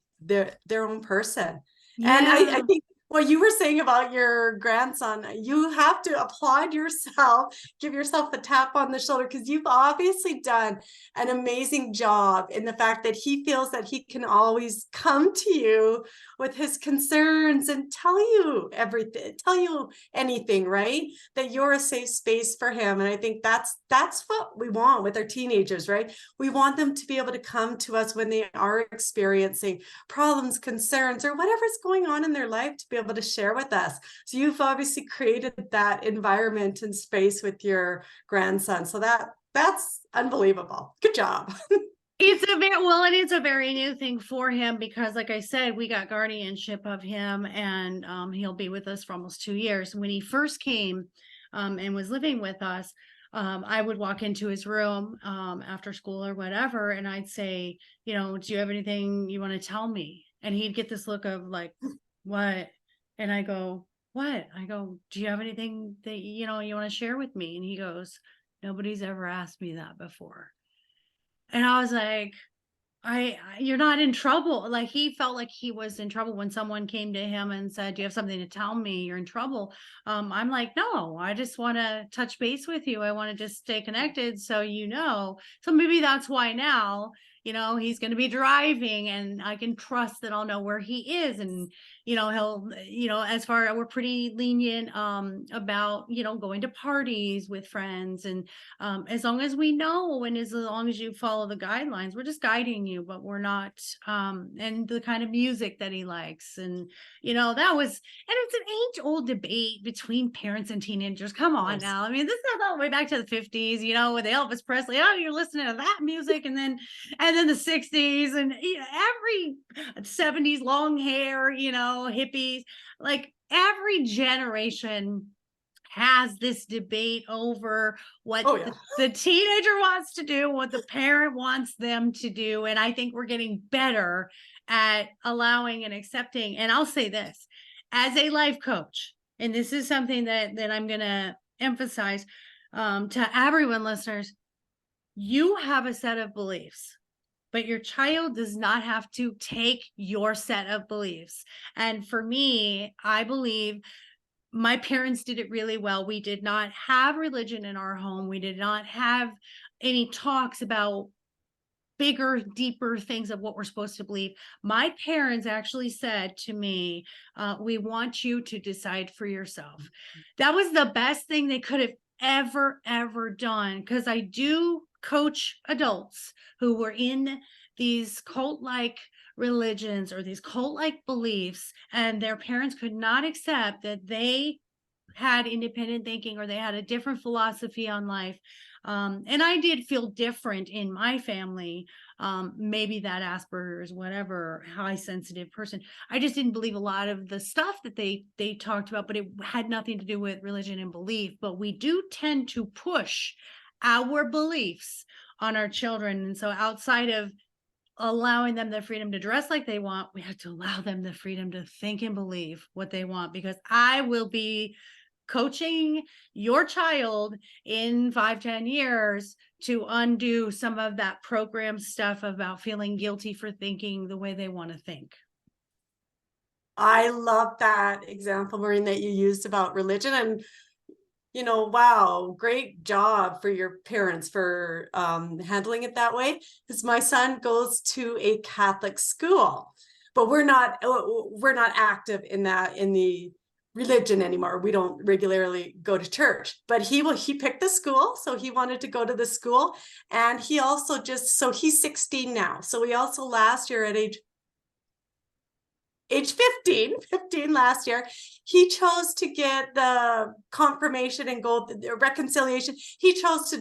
person. And I Yeah. think what you were saying about your grandson, you have to applaud yourself, give yourself a tap on the shoulder, because you've obviously done an amazing job in the fact that he feels that he can always come to you with his concerns and tell you everything, tell you anything, right? That you're a safe space for him. And I think that's what we want with our teenagers, right? We want them to be able to come to us when they are experiencing problems, concerns, or whatever's going on in their life to be able to share with us. So you've obviously created that environment and space with your grandson. So that's unbelievable. Good job. And it's a very new thing for him because, like I said, we got guardianship of him, and he'll be with us for almost 2 years. When he first came and was living with us, I would walk into his room after school or whatever, and I'd say, do you have anything you want to tell me? And he'd get this look of like, what? And I go, what? I go, do you have anything that you want to share with me? And he goes, nobody's ever asked me that before. And I was like, you're not in trouble. Like, he felt like he was in trouble when someone came to him and said, do you have something to tell me? You're in trouble. I'm like, no, I just want to touch base with you. I want to just stay connected. So, so maybe that's why now, he's going to be driving and I can trust that I'll know where he is. And, he'll, as far we're pretty lenient about, going to parties with friends. And as long as we know, and as long as you follow the guidelines, we're just guiding you, but we're not and the kind of music that he likes. And and it's an age-old debate between parents and teenagers. Come on now. I mean, this is all the way back to the 50s, with Elvis Presley. Oh, you're listening to that music, and then the 60s, and every 70s, long hair, hippies, like every generation has this debate over what Oh yeah. the teenager wants to do, what the parent wants them to do. And I think we're getting better at allowing and accepting. And I'll say this as a life coach, and this is something that I'm going to emphasize to everyone, listeners, you have a set of beliefs. But your child does not have to take your set of beliefs. And for me, I believe my parents did it really well. We did not have religion in our home. We did not have any talks about bigger, deeper things of what we're supposed to believe. My parents actually said to me, we want you to decide for yourself. That was the best thing they could have ever done, because I do coach adults who were in these cult-like religions or these cult-like beliefs, and their parents could not accept that they had independent thinking or they had a different philosophy on life. And I did feel different in my family. Maybe that Asperger's, whatever, high sensitive person. I just didn't believe a lot of the stuff that they talked about, but it had nothing to do with religion and belief. But we do tend to push our beliefs on our children. And so outside of allowing them the freedom to dress like they want, we have to allow them the freedom to think and believe what they want, because I will be coaching your child in 5-10 years to undo some of that program stuff about feeling guilty for thinking the way they want to think. I love that example, Maureen, that you used about religion. And wow, great job for your parents for handling it that way. Because my son goes to a Catholic school, but we're not active in the religion anymore. We don't regularly go to church, but he picked the school, so he wanted to go to the school. And he also so he's 16 now. So he also last year at age 15 last year, he chose to get the confirmation and go the reconciliation. He chose to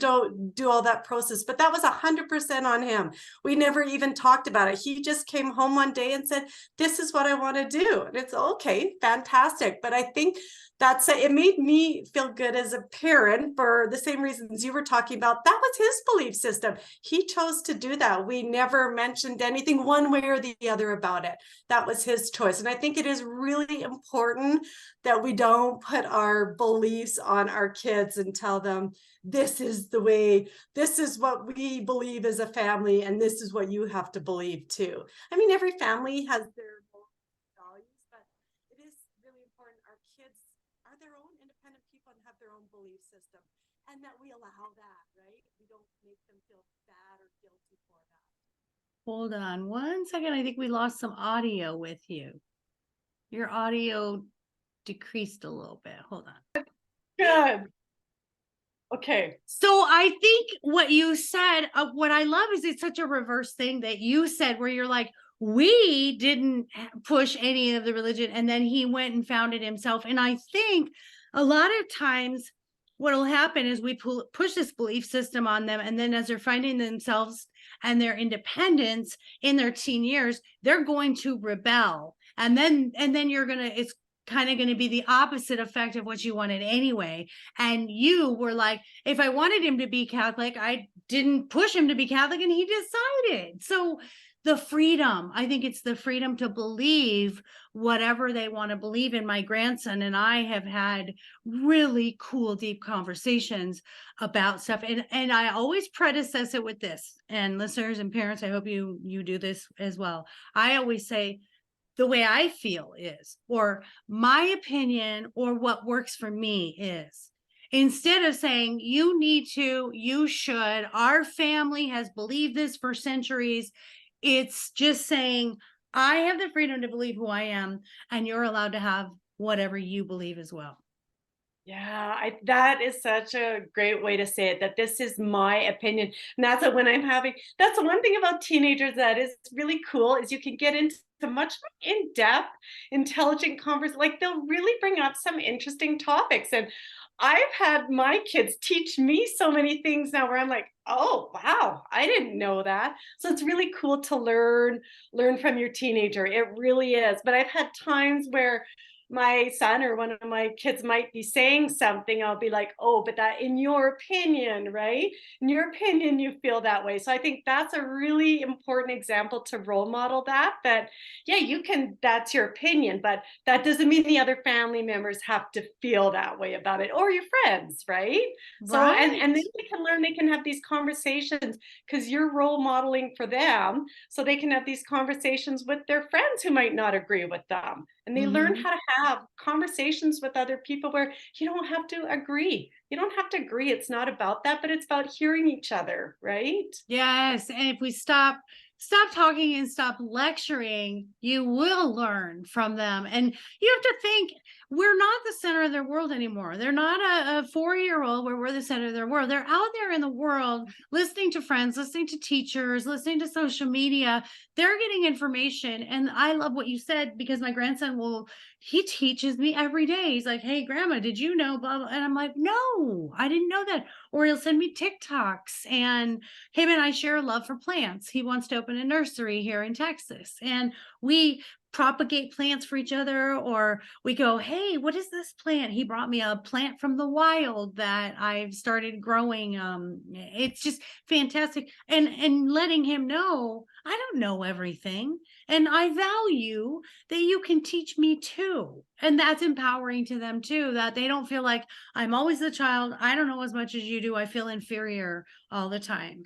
do all that process, but that was 100% on him. We never even talked about it. He just came home one day and said, this is what I want to do. And it's okay, fantastic. But I think it made me feel good as a parent for the same reasons you were talking about. That was his belief system. He chose to do that. We never mentioned anything one way or the other about it. That was his choice. And I think it is really important that we don't put our beliefs on our kids and tell them, this is the way, this is what we believe as a family, and this is what you have to believe too. I mean, every family has their values, but it is really important our kids are their own independent people and have their own belief system, and that we allow that, right? We don't make them feel bad or guilty for that. Hold on 1 second. I think we lost some audio with you. Your audio decreased a little bit. Hold on. Good. Okay. So I think what you said, what I love is it's such a reverse thing that you said, where you're like, we didn't push any of the religion, and then he went and found it himself. And I think a lot of times what will happen is we push this belief system on them, and then as they're finding themselves and their independence in their teen years, they're going to rebel. And then it's kind of going to be the opposite effect of what you wanted anyway. And you were like, if I wanted him to be Catholic, I didn't push him to be Catholic, and he decided. So the freedom, I think it's the freedom to believe whatever they want to believe in. My grandson and I have had really cool, deep conversations about stuff. And I always predecess it with this, and listeners and parents, I hope you do this as well. I always say, the way I feel is, or my opinion, or what works for me is. Instead of saying, you need to, you should, our family has believed this for centuries. It's just saying, I have the freedom to believe who I am, and you're allowed to have whatever you believe as well. Yeah, that is such a great way to say it, that this is my opinion. And that's what when that's the one thing about teenagers that is really cool, is you can get into much more in-depth, intelligent conversation. Like, they'll really bring up some interesting topics. And I've had my kids teach me so many things now where I'm like, oh, wow, I didn't know that. So it's really cool to learn from your teenager. It really is. But I've had times where my son or one of my kids might be saying something, I'll be like, oh, but that, in your opinion, right? In your opinion, you feel that way. So I think that's a really important example to role model that, yeah, you can, that's your opinion, but that doesn't mean the other family members have to feel that way about it, or your friends, right? So, and then they can learn, they can have these conversations because you're role modeling for them. So they can have these conversations with their friends who might not agree with them. And they learn how to have conversations with other people where you don't have to agree. You don't have to agree. It's not about that, but it's about hearing each other, right? Yes, and if we stop talking and stop lecturing, you will learn from them. And you have to think, we're not the center of their world anymore. They're not a 4-year-old where we're the center of their world. They're out there in the world listening to friends, listening to teachers, listening to social media. They're getting information. And I love what you said, because my grandson he teaches me every day. He's like, "Hey, grandma, did you know blah, blah?" And I'm like, "No, I didn't know that." Or he'll send me TikToks, and him and I share a love for plants. He wants to open a nursery here in Texas, and we propagate plants for each other. Or we go, "Hey, what is this plant?" He brought me a plant from the wild that I've started growing. It's just fantastic. And letting him know I don't know everything, and I value that you can teach me too. And that's empowering to them too, that they don't feel like I'm always the child. I don't know as much as you do. I feel inferior all the time.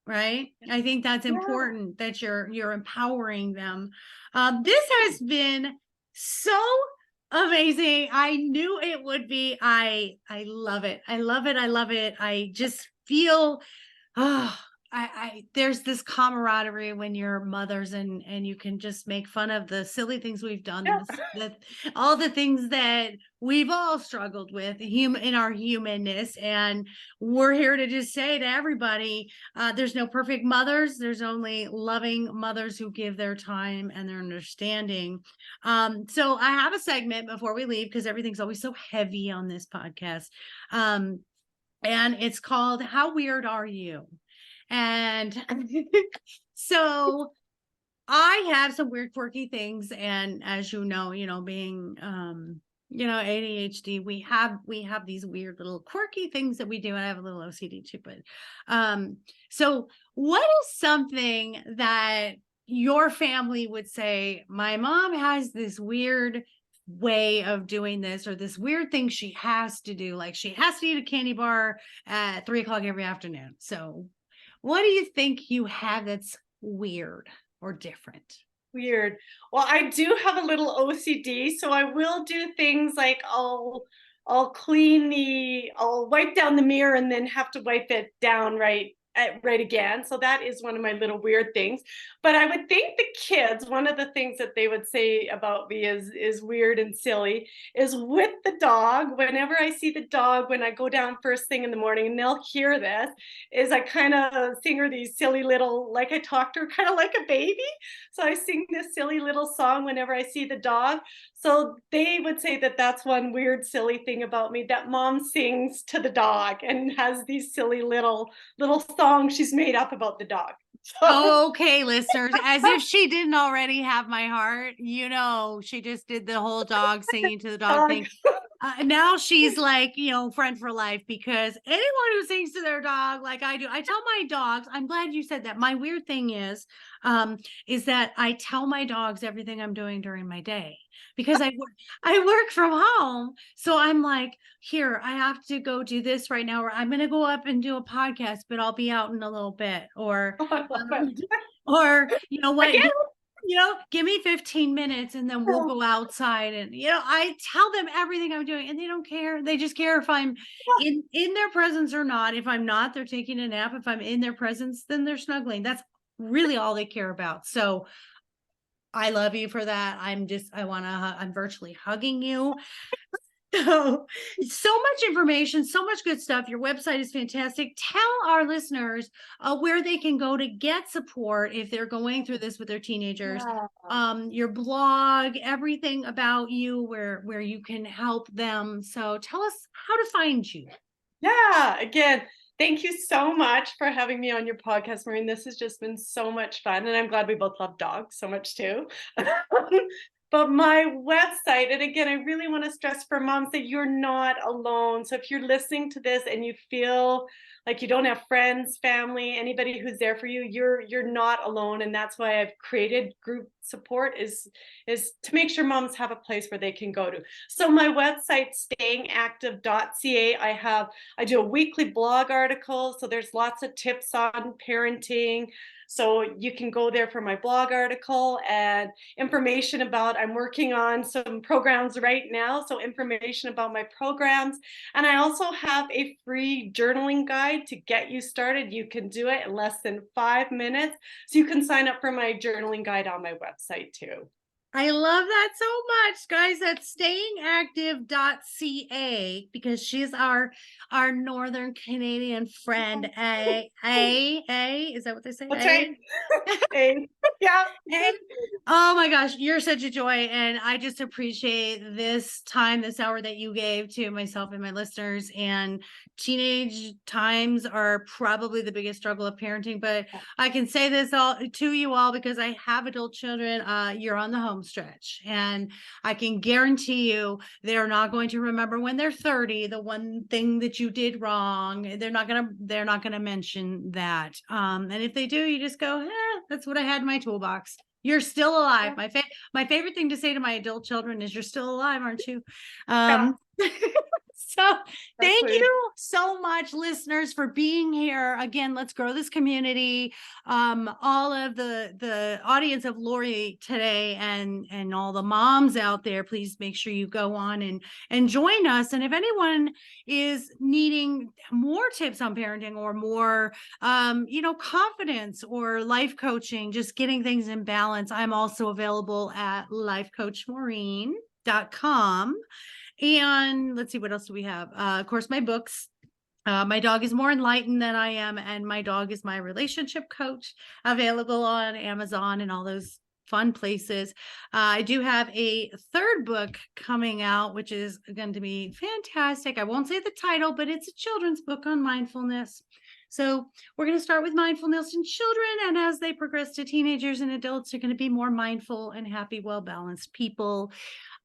Right. I think that's Yeah. important, that you're empowering them. This has been so amazing. I knew it would be. I love it. I love it. I love it. I just feel, oh, I there's this camaraderie when you're mothers, and you can just make fun of the silly things we've done, Yeah. all the things that we've all struggled with in our humanness. And we're here to just say to everybody, there's no perfect mothers. There's only loving mothers who give their time and their understanding. So I have a segment before we leave, because everything's always so heavy on this podcast. And it's called "How Weird Are You?" And so I have some weird, quirky things. And as you know, being ADHD, we have these weird little quirky things that we do. And I have a little OCD too. But so what is something that your family would say, "My mom has this weird way of doing this," or this weird thing she has to do, like she has to eat a candy bar at 3 o'clock every afternoon? So what do you think you have that's weird or different? Weird. Well, I do have a little OCD, so I will do things like I'll I'll wipe down the mirror and then have to wipe it down right again. So that is one of my little weird things. But I would think the kids, one of the things that they would say about me is weird and silly, is with the dog. Whenever I see the dog, when I go down first thing in the morning, and they'll hear this, is I kind of sing her these silly little, like I talk to her kind of like a baby. So I sing this silly little song whenever I see the dog. So they would say that that's one weird, silly thing about me, that mom sings to the dog and has these silly little songs she's made up about the dog. So, Okay, listeners, as if she didn't already have my heart. She just did the whole dog singing to the dog thing. Now she's like, friend for life, because anyone who sings to their dog like I do, I tell my dogs, I'm glad you said that. My weird thing is that I tell my dogs everything I'm doing during my day, because I work from home. So I'm like, here, I have to go do this right now, or I'm going to go up and do a podcast, but I'll be out in a little bit. Or, oh, I love it. or, you know what? Again, Give me 15 minutes and then we'll go outside. And I tell them everything I'm doing, and they don't care. They just care if I'm in their presence or not. If I'm not, they're taking a nap. If I'm in their presence, then they're snuggling. That's really all they care about. So I love you for that. I'm virtually hugging you. So much information, so much good stuff. Your website is fantastic. Tell our listeners where they can go to get support if they're going through this with their teenagers. yeah. Your blog, everything about you, where you can help them. So tell us how to find you. Yeah, again, thank you so much for having me on your podcast, Maureen. This has just been so much fun, and I'm glad we both love dogs so much too. But my website, and again, I really want to stress for moms that you're not alone. So if you're listening to this and you feel like you don't have friends, family, anybody who's there for you, you're not alone. And that's why I've created group support, is to make sure moms have a place where they can go to. So my website, stayingactive.ca, I do a weekly blog article. So there's lots of tips on parenting, So you can go there for my blog article and information about, I'm working on some programs right now. So information about my programs. And I also have a free journaling guide to get you started. You can do it in less than 5 minutes. So you can sign up for my journaling guide on my website too. I love that so much, guys. That's stayingactive.ca because she's our Northern Canadian friend. Is that what they say? That's right. Yeah. Hey. Oh my gosh, you're such a joy. And I just appreciate this time, this hour that you gave to myself and my listeners. And teenage times are probably the biggest struggle of parenting, but I can say this all to you all because I have adult children. You're on the home stretch, and I can guarantee you they're not going to remember when they're 30 the one thing that you did wrong. They're not gonna mention that. And if they do, you just go, that's what I had in my toolbox. You're still alive. My favorite thing to say to my adult children is, you're still alive, aren't you? So thank you so much, listeners, for being here. Again, let's grow this community. All of the audience of Laurie today and all the moms out there, please make sure you go on and join us. And if anyone is needing more tips on parenting or more confidence or life coaching, just getting things in balance, I'm also available at lifecoachmaureen.com. And let's see, what else do we have? Of course, my books. My dog is more enlightened than I am, and my dog is my relationship coach, available on Amazon and all those fun places. I do have a third book coming out, which is going to be fantastic. I won't say the title, but it's a children's book on mindfulness. So we're going to start with mindfulness in children, and as they progress to teenagers and adults, they're going to be more mindful and happy, well-balanced people.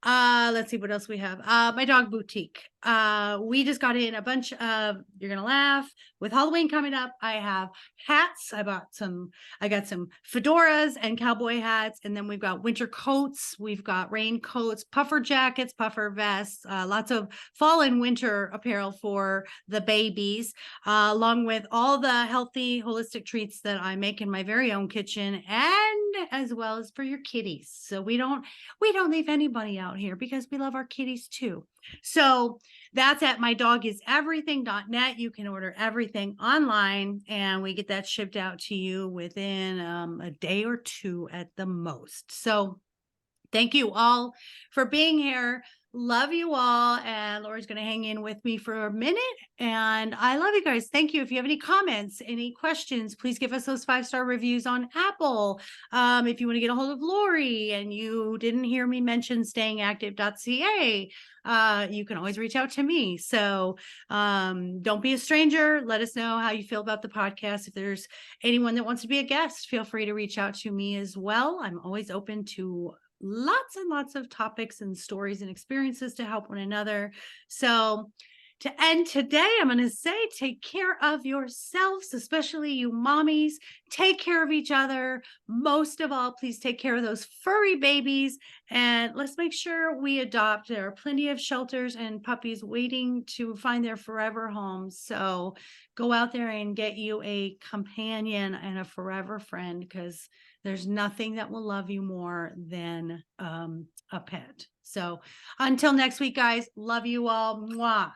Let's see what else we have. My dog boutique. We just got in a bunch of, you're gonna laugh, with Halloween coming up. I have hats. I got some fedoras and cowboy hats, and then we've got winter coats, we've got rain coats, puffer jackets, puffer vests, lots of fall and winter apparel for the babies, along with all the healthy holistic treats that I make in my very own kitchen, and as well as for your kitties. So we don't leave anybody out here because we love our kitties too. So that's at mydogiseverything.net. You can order everything online, and we get that shipped out to you within a day or two at the most. So thank you all for being here. Love you all. And Laurie's going to hang in with me for a minute. And I love you guys. Thank you. If you have any comments, any questions, please give us those 5-star reviews on Apple. If you want to get a hold of Laurie and you didn't hear me mention stayingactive.ca, you can always reach out to me. So don't be a stranger. Let us know how you feel about the podcast. If there's anyone that wants to be a guest, feel free to reach out to me as well. I'm always open to lots and lots of topics and stories and experiences to help one another. So to end today, I'm going to say, take care of yourselves, especially you mommies. Take care of each other. Most of all, please take care of those furry babies. And let's make sure we adopt. There are plenty of shelters and puppies waiting to find their forever homes. So go out there and get you a companion and a forever friend, because there's nothing that will love you more than a pet. So until next week, guys, love you all. Mwah.